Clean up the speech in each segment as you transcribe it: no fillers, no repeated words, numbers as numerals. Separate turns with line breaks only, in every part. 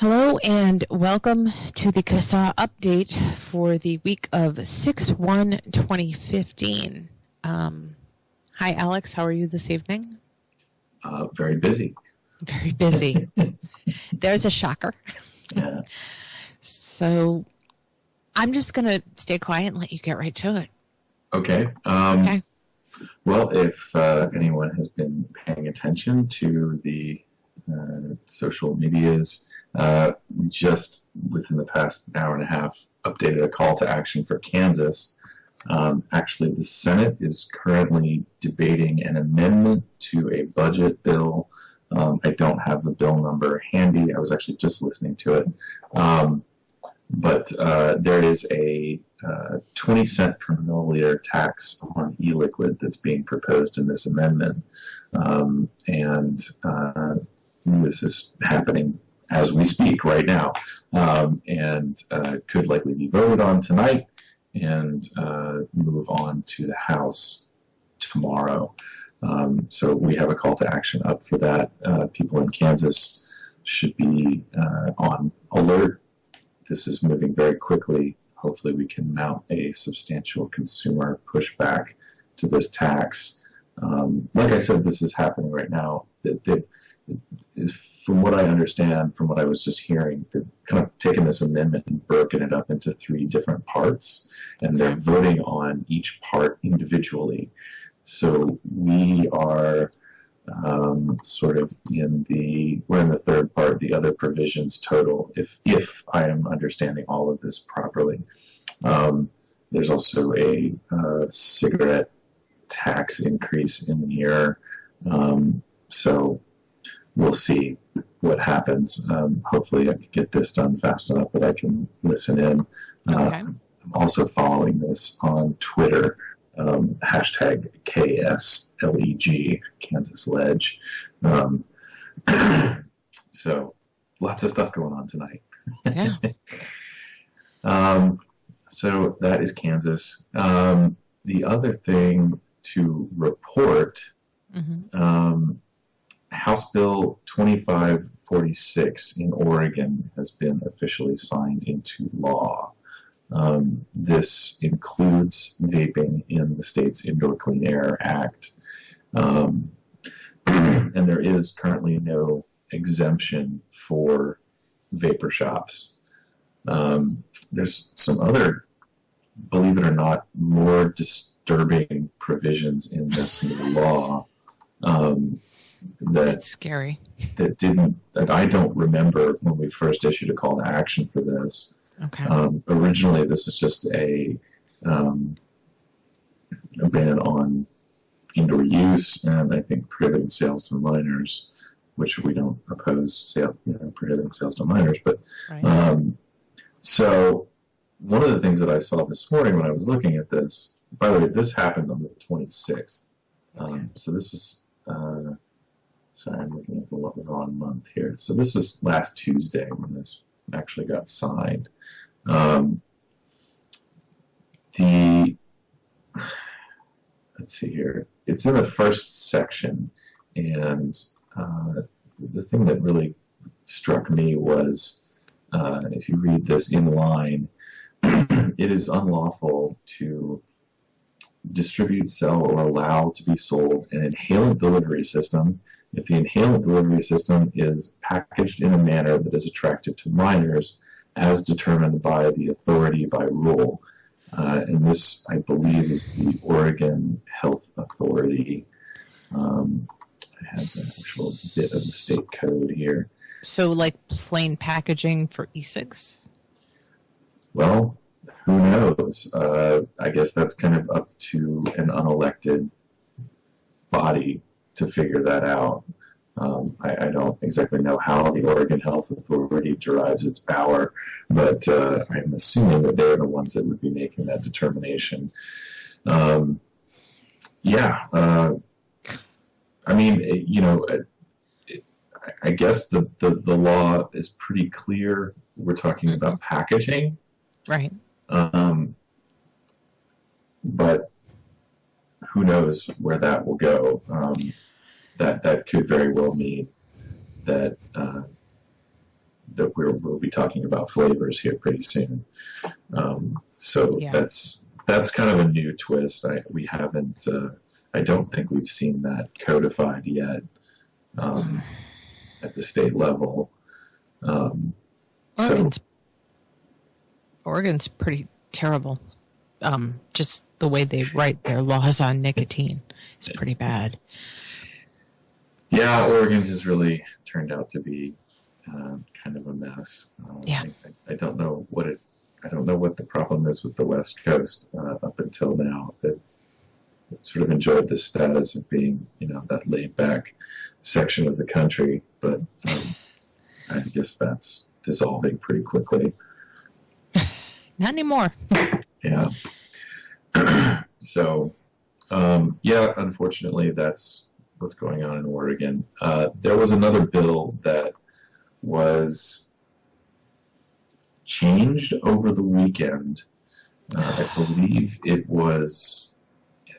Hello and welcome to the CASAA update for the week of 6/1/2015. Hi, Alex. How are you this evening?
Very busy.
Very busy. There's a shocker.
Yeah.
So I'm just going to stay quiet and let you get right to it.
Okay.
Okay.
Well, if anyone has been paying attention to the social medias, just within the past hour and a half, updated a call to action for Kansas. Actually, the Senate is currently debating an amendment to a budget bill. I don't have the bill number handy. I was actually just listening to it. But there is a 20-cent per milliliter tax on e-liquid that's being proposed in this amendment. And this is happening as we speak right now, and could likely be voted on tonight and move on to the House tomorrow. So we have a call to action up for that. People in Kansas should be on alert. This is moving very quickly. Hopefully we can mount a substantial consumer pushback to this tax. Like I said, this is happening right now. From what I understand, from what I was just hearing, they've kind of taken this amendment and broken it up into 3 different parts, and they're voting on each part individually. So we are sort of we're in the third part, the other provisions total, if I am understanding all of this properly. There's also a cigarette tax increase in the year. So we'll see what happens. Hopefully I can get this done fast enough that I can listen in.
Okay.
I'm also following this on Twitter. Hashtag KSLEG, Kansas Ledge. So lots of stuff going on tonight.
Yeah.
So that is Kansas. The other thing to report, House Bill 2546 in Oregon has been officially signed into law. This includes vaping in the state's Indoor Clean Air Act. And there is currently no exemption for vapor shops. There's some other, believe it or not, more disturbing provisions in this new law
That's scary.
that I don't remember when we first issued a call to action for this.
Okay.
Originally, this was just a ban on indoor use, and I think prohibiting sales to minors, which we don't oppose prohibiting sales to minors. But
Right.
So one of the things that I saw this morning when I was looking at this, by the way, this happened on the 26th. So this was, sorry, I'm looking at the wrong month here. So this was last Tuesday when this actually got signed. Let's see here. It's in the first section, and the thing that really struck me was, if you read this in line, it is unlawful to distribute, sell, or allow to be sold an inhalant delivery system if the inhalant delivery system is packaged in a manner that is attractive to minors as determined by the authority by rule. And this, I believe, is the Oregon Health Authority. I have the actual bit of the state code here.
So like plain packaging for e-cigs?
Well, who knows? I guess that's kind of up to an unelected body to figure that out. I don't exactly know how the Oregon Health Authority derives its power, but I'm assuming that they're the ones that would be making that determination. I mean, I guess the law is pretty clear. We're talking about packaging.
Right.
But who knows where that will go. That could very well mean that that we'll be talking about flavors here pretty soon. So
Yeah.
that's kind of a new twist. We haven't. I don't think we've seen that codified yet at the state level.
Oregon's pretty terrible. Just the way they write their laws on nicotine is pretty bad.
Yeah, Oregon has really turned out to be kind of a mess.
Yeah.
I don't know what the problem is with the West Coast up until now. They've sort of enjoyed the status of being, that laid-back section of the country, but I guess that's dissolving pretty quickly.
Not anymore.
Yeah. So, unfortunately, that's what's going on in Oregon. There was another bill that was changed over the weekend. I believe it was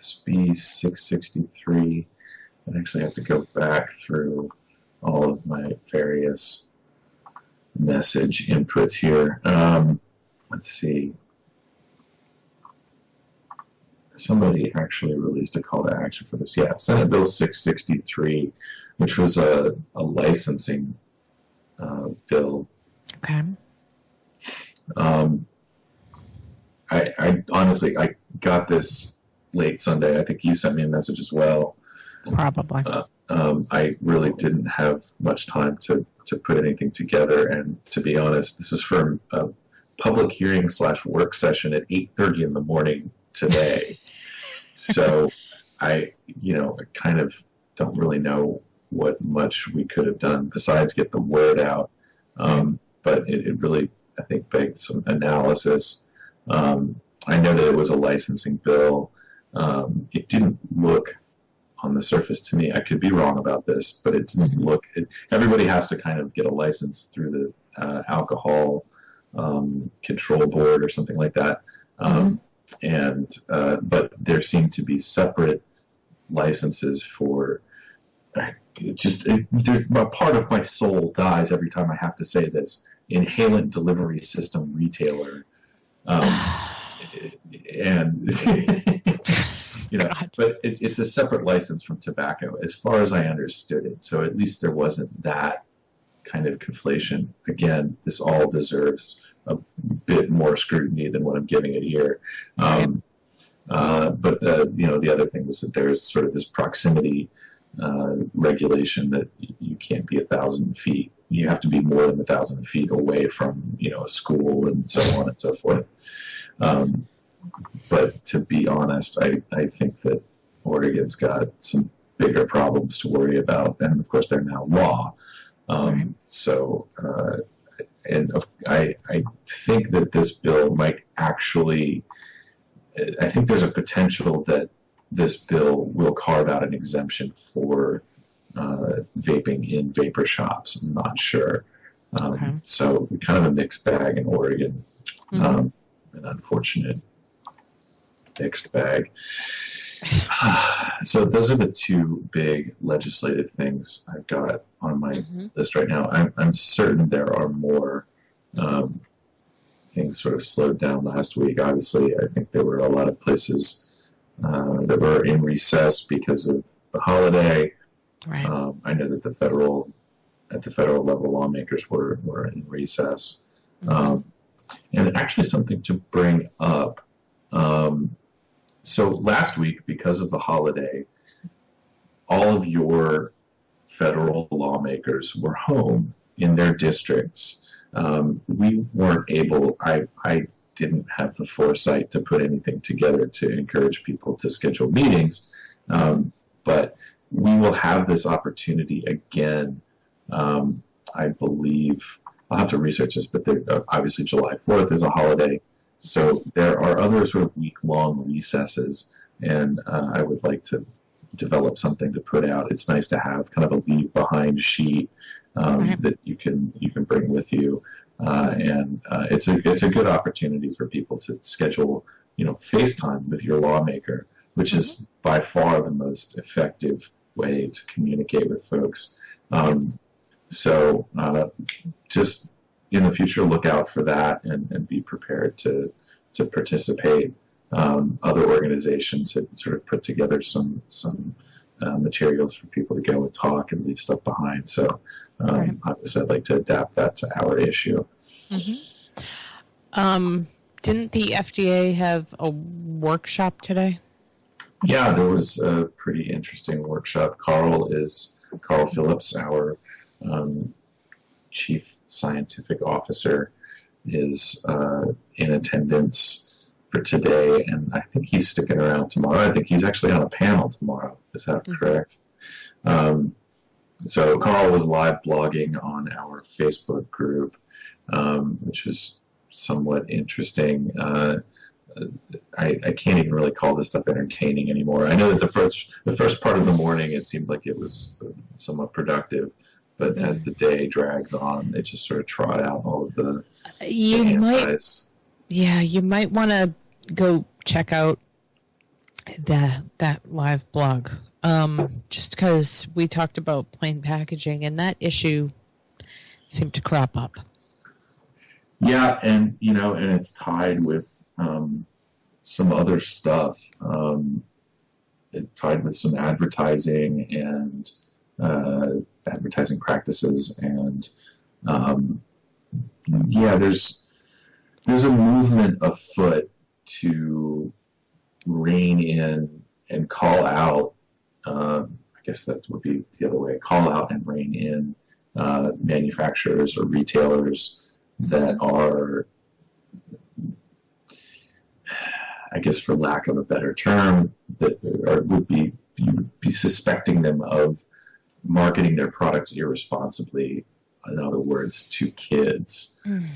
SB 663. I actually have to go back through all of my various message inputs here. Let's see. Somebody actually released a call to action for this. Yeah, Senate Bill 663, which was a licensing bill.
Okay.
I honestly, I got this late Sunday. I think you sent me a message as well.
Probably.
I really didn't have much time to put anything together, and to be honest, this is for a public hearing / work session at 8:30 in the morning today. So I kind of don't really know what much we could have done besides get the word out. But it really, I think, begged some analysis. I know that it was a licensing bill. It didn't look on the surface to me, I could be wrong about this, but it didn't look, everybody has to kind of get a license through the alcohol control board or something like that. But there seem to be separate licenses for a part of my soul dies every time I have to say this. Inhalant delivery system retailer. But it's a separate license from tobacco, as far as I understood it. So at least there wasn't that kind of conflation. Again, this all deserves a bit more scrutiny than what I'm giving it here. But the other thing was that there's sort of this proximity regulation that you can't be 1,000 feet. You have to be more than 1,000 feet away from a school and so on and so forth. But to be honest, I think that Oregon's got some bigger problems to worry about, and of course they're now law. So I think that this bill might actually, I think there's a potential that this bill will carve out an exemption for vaping in vapor shops. I'm not sure. So kind of a mixed bag in Oregon. An unfortunate mixed bag. So those are the two big legislative things I've got on my list right now. I'm certain there are more. Things sort of slowed down last week. Obviously, I think there were a lot of places that were in recess because of the holiday.
Right.
I know that at the federal level, lawmakers were in recess. And actually something to bring up. So last week, because of the holiday, all of your federal lawmakers were home in their districts. We weren't able, I didn't have the foresight to put anything together to encourage people to schedule meetings, but we will have this opportunity again. I believe, I'll have to research this, but obviously July 4th is a holiday, so there are other sort of week-long recesses, and I would like to develop something to put out. It's nice to have kind of a leave-behind sheet that you can bring with you, and it's a good opportunity for people to schedule, FaceTime with your lawmaker, which is by far the most effective way to communicate with folks. So just in the future, look out for that and be prepared to participate. Other organizations have sort of put together some materials for people to go and talk and leave stuff behind. So obviously I'd like to adapt that to our issue.
Didn't the FDA have a workshop today?
Yeah, there was a pretty interesting workshop. Carl Phillips, our Chief Scientific Officer, is in attendance for today, and I think he's sticking around tomorrow. I think he's actually on a panel tomorrow. Is that correct? So Carl was live blogging on our Facebook group, which is somewhat interesting. I can't even really call this stuff entertaining anymore. I know that the first part of the morning it seemed like it was somewhat productive, but as the day drags on, they just sort of trot out all of the antis.
You might want to go check out that live blog, just because we talked about plain packaging, and that issue seemed to crop up.
Yeah, and it's tied with some other stuff. It tied with some advertising and advertising practices, and there's a movement afoot to rein in and call out. I guess that would be the other way: call out and rein in manufacturers or retailers that are, I guess, for lack of a better term, that you would be suspecting them of marketing their products irresponsibly. In other words, to kids. And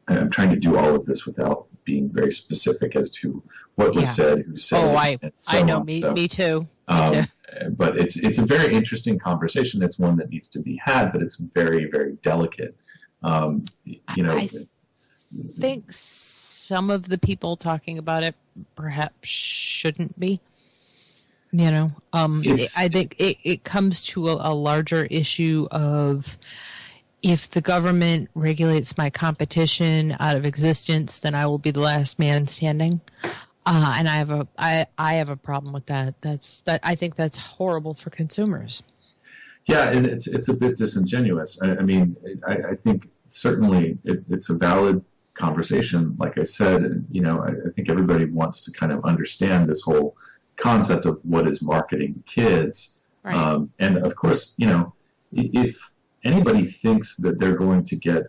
I'm trying to do all of this without being very specific as to what was said, who said it, and so
I know.
on.
Me too.
But it's a very interesting conversation. It's one that needs to be had, but it's very, very delicate. I
think some of the people talking about it perhaps shouldn't be. I think it comes to a larger issue of, if the government regulates my competition out of existence, then I will be the last man standing. And I have a problem with that. I think that's horrible for consumers.
Yeah, and it's a bit disingenuous. I think certainly it's a valid conversation. Like I said, I think everybody wants to kind of understand this whole concept of what is marketing kids. Right. And of course, if anybody thinks that they're going to get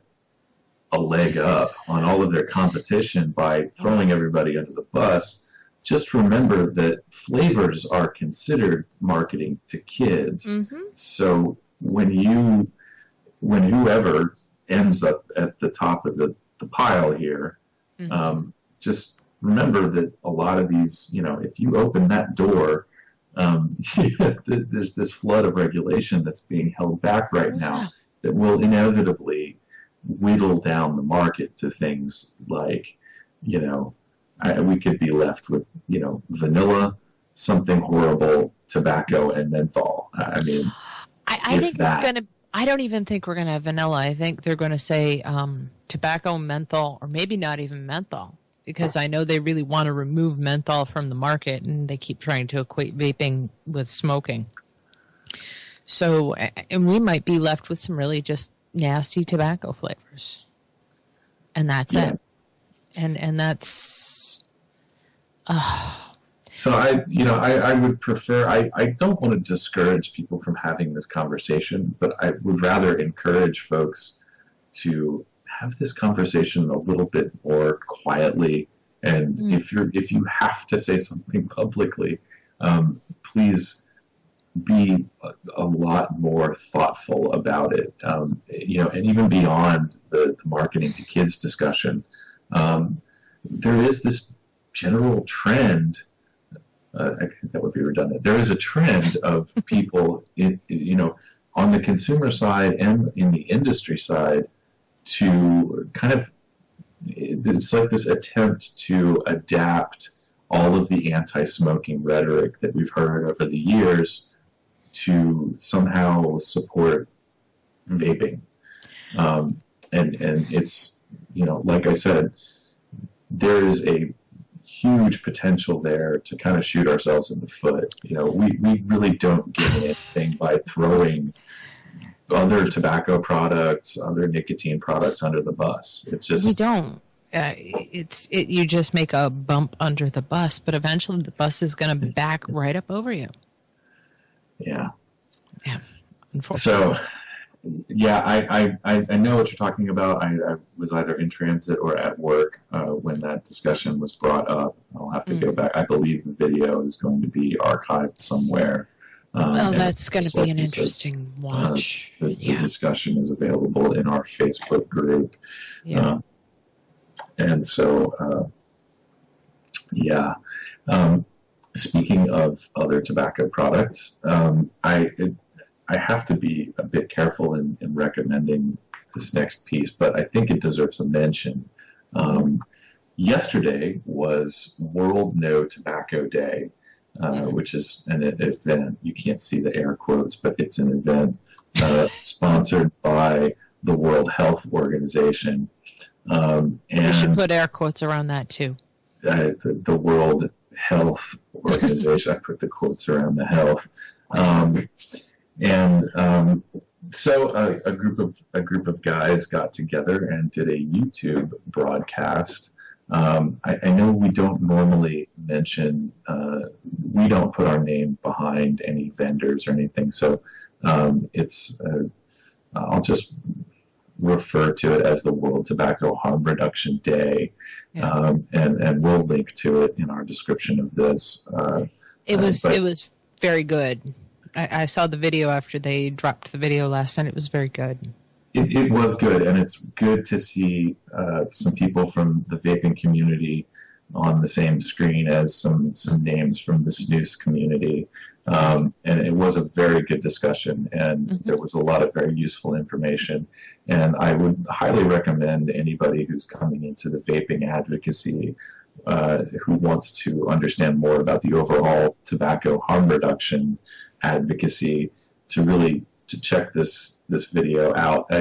a leg up on all of their competition by throwing everybody under the bus, just remember that flavors are considered marketing to kids. So when whoever ends up at the top of the pile here, just remember that a lot of these, if you open that door, there's this flood of regulation that's being held back right now that will inevitably whittle down the market to things like, we could be left with, vanilla, something horrible, tobacco, and menthol. I think it's going to, I don't even think we're going to have vanilla. I think they're going to say tobacco, menthol, or maybe not even menthol, because I know they really want to remove menthol from the market, and they keep trying to equate vaping with smoking. So, and we might be left with some really just nasty tobacco flavors. And that's it. And that's... So I would prefer, I don't want to discourage people from having this conversation, but I would rather encourage folks to have this conversation a little bit more quietly. And if you have to say something publicly, please be a lot more thoughtful about it. And even beyond the marketing to kids discussion, there is this general trend. I think that would be redundant. There is a trend of people, on the consumer side and in the industry side, to kind of, it's like this attempt to adapt all of the anti-smoking rhetoric that we've heard over the years to somehow support vaping. And it's, like I said, there is a huge potential there to kind of shoot ourselves in the foot. We really don't gain anything by throwing other tobacco products, other nicotine products under the bus. It's just,
we don't. You just make a bump under the bus, but eventually the bus is going to back right up over you.
Yeah.
Unfortunately.
So, yeah, I know what you're talking about. I was either in transit or at work when that discussion was brought up. I'll have to go back. I believe the video is going to be archived somewhere.
Well, that's going to be an interesting watch.
The discussion is available in our Facebook group.
Yeah.
And so, speaking of other tobacco products, I have to be a bit careful in recommending this next piece, but I think it deserves a mention. Yesterday was World No Tobacco Day, which is an event. You can't see the air quotes, but it's an event sponsored by the World Health Organization.
You should put air quotes around that too.
The World Health Organization. I put the quotes around the health. So a group of guys got together and did a YouTube broadcast. I know we don't normally mention, we don't put our name behind any vendors or anything, so I'll just refer to it as the World Tobacco Harm Reduction Day, and we'll link to it in our description of this.
It was very good. I saw the video after they dropped the video last night. It was very good.
It was good, and it's good to see some people from the vaping community on the same screen as some names from the snus community. And it was a very good discussion, and there was a lot of very useful information. And I would highly recommend anybody who's coming into the vaping advocacy who wants to understand more about the overall tobacco harm reduction advocacy to check this video out. They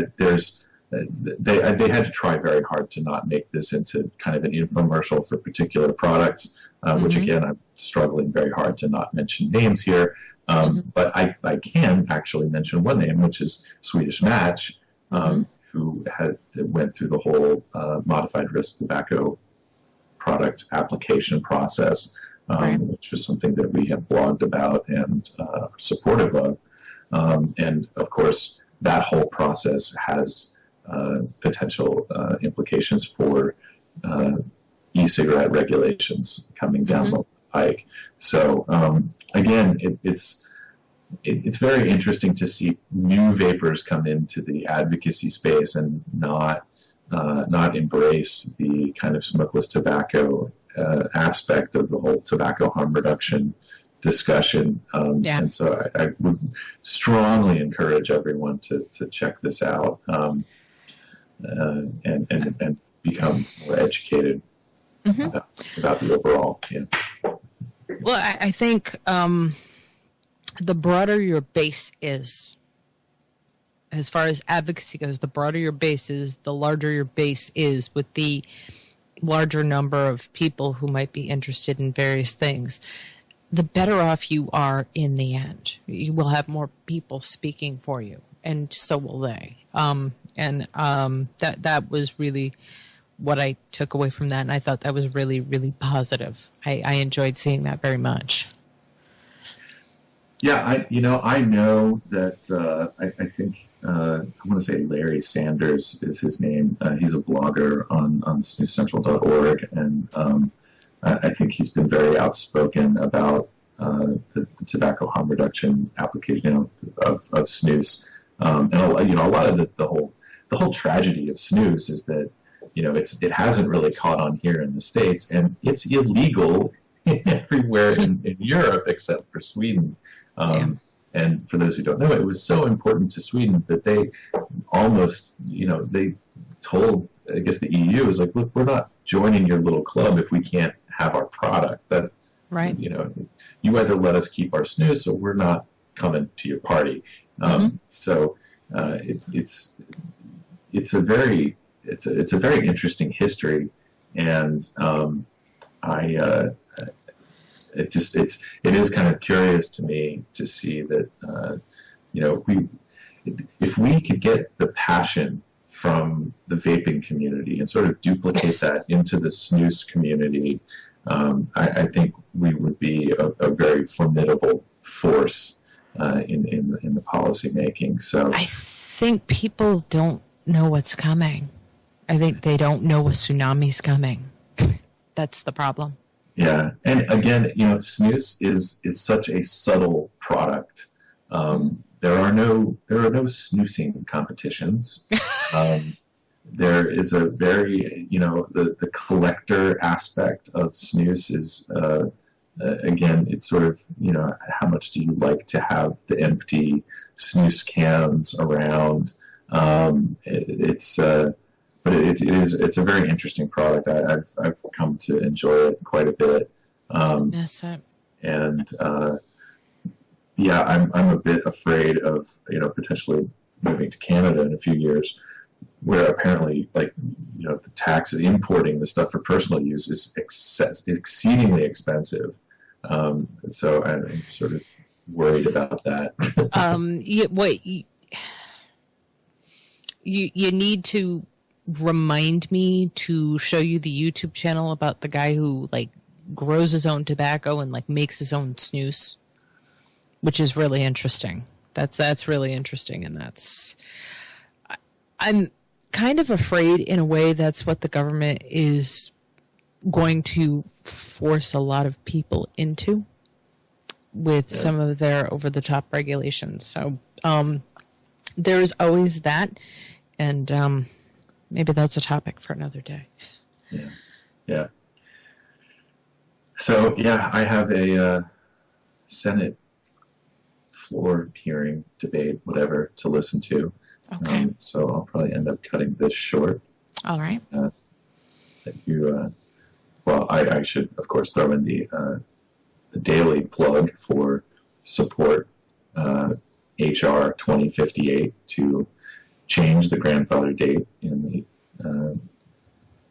had to try very hard to not make this into kind of an infomercial for particular products, which again, I'm struggling very hard to not mention names here. But I can actually mention one name, which is Swedish Match, who went through the whole modified risk tobacco product application process, which was something that we have blogged about and are supportive of. And of course, that whole process has potential implications for e-cigarette regulations coming down the pike. So again, it's very interesting to see new vapors come into the advocacy space and not embrace the kind of smokeless tobacco aspect of the whole tobacco harm reduction discussion. And so I would strongly encourage everyone to check this out and become more educated about the overall.
Well, I think the broader your base is, as far as advocacy goes, the broader your base is, the larger your base is, with the larger number of people who might be interested in various things, the better off you are in the end. You will have more people speaking for you, and so will they. That was really what I took away from that, and I thought that was really, really positive. I enjoyed seeing that very much.
Yeah, I know that I think I want to say Larry Sanders is his name. He's a blogger on snuscentral.org, and I think he's been very outspoken about the tobacco harm reduction application of snus. And a lot of the whole tragedy of snus is that it hasn't really caught on here in the States, and it's illegal everywhere in Europe except for Sweden. And for those who don't know, it was so important to Sweden that they almost, they told, I guess the EU is like, look, we're not joining your little club if we can't have our product. That, you either let us keep our snus or we're not coming to your party. So it's a very it's a very interesting history, and it is kind of curious to me to see that if we could get the passion from the vaping community and sort of duplicate that into the snus community, I think we would be a very formidable force in the policy making. So
I think people don't know what's coming. I think they don't know a tsunami's coming. That's the problem.
Yeah, and again, snus is such a subtle product. There are no snoozing competitions. There is a very, the collector aspect of snus is, again, it's sort of, how much do you like to have the empty snus cans around? It's a very interesting product. I've come to enjoy it quite a bit.
Yes,
and I'm a bit afraid of potentially moving to Canada in a few years, where apparently the tax of importing the stuff for personal use is exceedingly expensive. So I'm sort of worried about that.
You need to remind me to show you the YouTube channel about the guy who grows his own tobacco and makes his own snus, which is really interesting. That's really interesting, and I'm kind of afraid in a way that's what the government is going to force a lot of people into with some of their over-the-top regulations. So there's always that, and maybe that's a topic for another day.
Yeah. So, I have a Senate floor hearing, debate, whatever, to listen to.
Okay.
So I'll probably end up cutting this short.
All right.
I should, of course, throw in the daily plug for support HR 2058 to change the grandfather date in the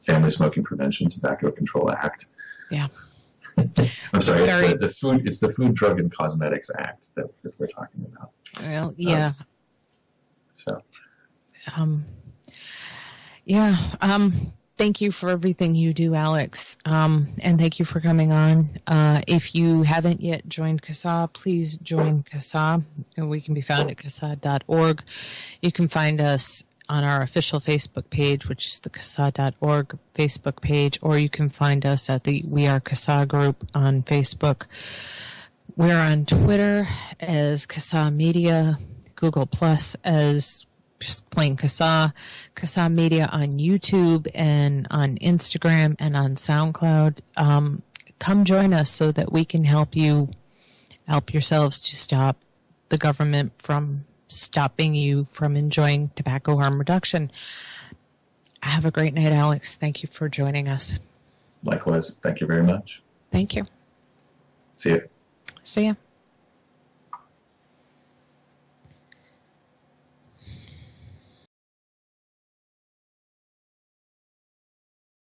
Family Smoking Prevention Tobacco Control Act.
Yeah.
I'm sorry, it's the Food, Drug, and Cosmetics Act that we're talking about.
Well, yeah.
So.
Thank you for everything you do, Alex. And thank you for coming on. If you haven't yet joined CASAA, please join CASAA. And we can be found at CASAA.org. You can find us on our official Facebook page, which is the CASAA.org Facebook page, or you can find us at the We Are CASAA group on Facebook. We're on Twitter as CASAA Media, Google Plus as just plain CASAA, CASAA Media on YouTube and on Instagram and on SoundCloud. Come join us so that we can help yourselves to stop the government from stopping you from enjoying tobacco harm reduction. Have a great night, Alex. Thank you for joining us.
Likewise. Thank you very much.
Thank you.
See you.
See ya.